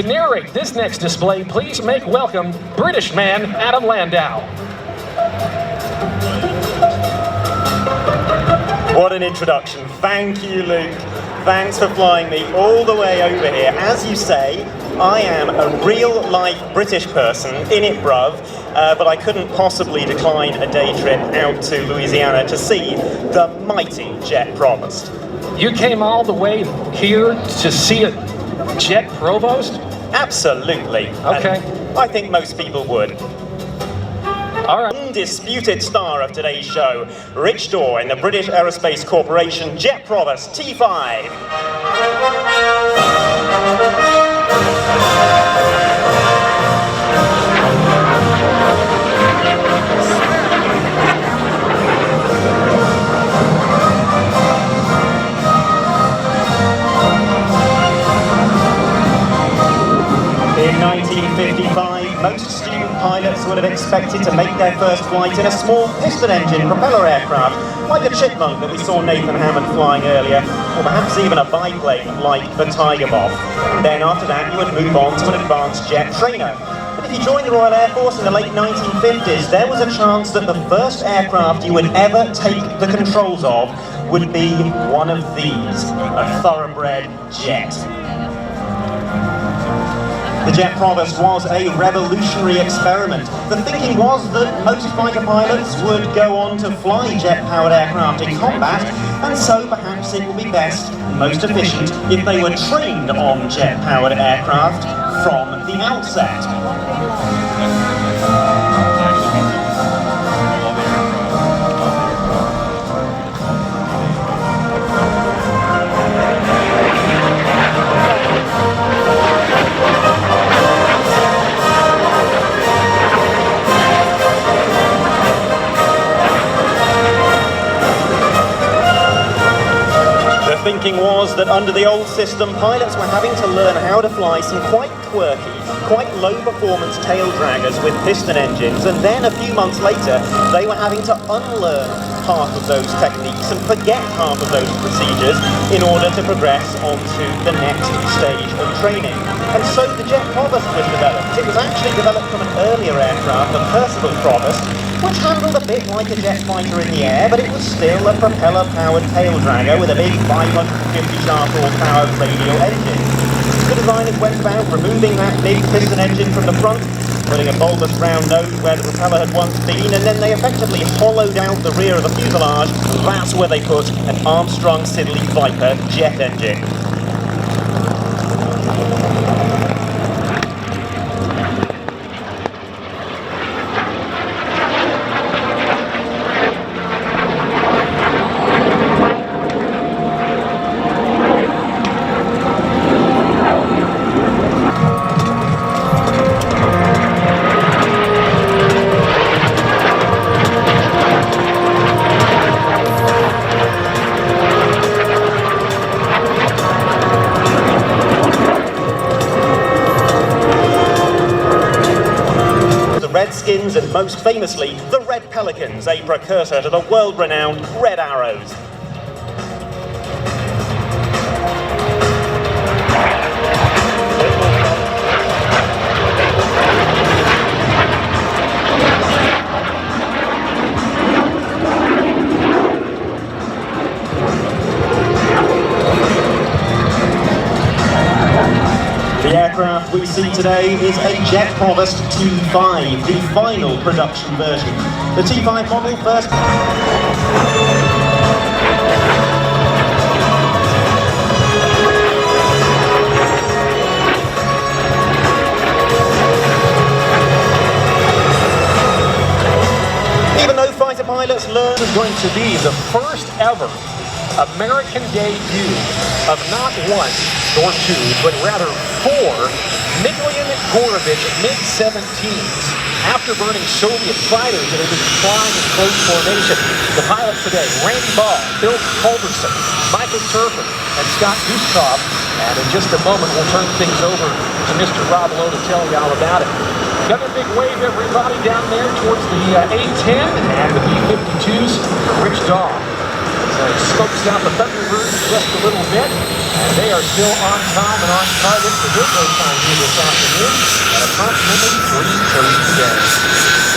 To narrate this next display, please make welcome British man Adam Landau. What an introduction. Thank you, Luke. Thanks for flying me all the way over here. As you say, I am a real-life British person, in it bruv, but I couldn't possibly decline a day trip out to Louisiana to see the mighty Jet Provost. You came all the way here to see a Jet Provost? Absolutely. Okay. And I think most people would. All right. Undisputed star of today's show, Rich Dawe in the British Aerospace Corporation Jet Provost T.5. In 1955, most student pilots would have expected to make their first flight in a small piston-engine propeller aircraft, like the Chipmunk that we saw Nathan Hammond flying earlier, or perhaps even a biplane like the Tiger Moth. Then after that, you would move on to an advanced jet trainer. But if you joined the Royal Air Force in the late 1950s, there was a chance that the first aircraft you would ever take the controls of would be one of these, a thoroughbred jet. The Jet Provost was a revolutionary experiment. The thinking was that most fighter pilots would go on to fly jet-powered aircraft in combat, and so perhaps it would be best and most efficient if they were trained on jet-powered aircraft from the outset. The thinking was that under the old system, pilots were having to learn how to fly some quite quirky, quite low-performance tail draggers with piston engines, and then a few months later, they were having to unlearn half of those techniques and forget half of those procedures in order to progress onto the next stage of training. And so the Jet Provost was developed. It was actually developed from an earlier aircraft, the Percival Provost, which handled a bit like a jet fighter in the air, but it was still a propeller-powered tail dragger with a big 550 shaft horsepower radial engine. The designers went about removing that big piston engine from the front, putting a bulbous round nose where the propeller had once been, and then they effectively hollowed out the rear of the fuselage. That's where they put an Armstrong Siddeley Viper jet engine. Redskins, and most famously, the Red Pelicans, a precursor to the world-renowned Red Arrows. The aircraft we see today is a Jet Provost T.5, the final production version. The T.5 model first... Even though fighter pilots learn... This is going to be the first ever American debut of not one nor two, but rather 4 Miguelin Gorovich MiG-17s. After burning Soviet fighters that had been flying in close formation, the pilots today, Randy Ball, Bill Culberson, Michael Turpin, and Scott Guskov. And in just a moment, we'll turn things over to Mr. Rob Lowe to tell you all about it. Another big wave, everybody, down there towards the A-10 and the B-52s. Rich Dawe scopes out the Thunderbirds just a little bit. And they are still on time and on target for their go time here this afternoon at approximately 3:30 p.m.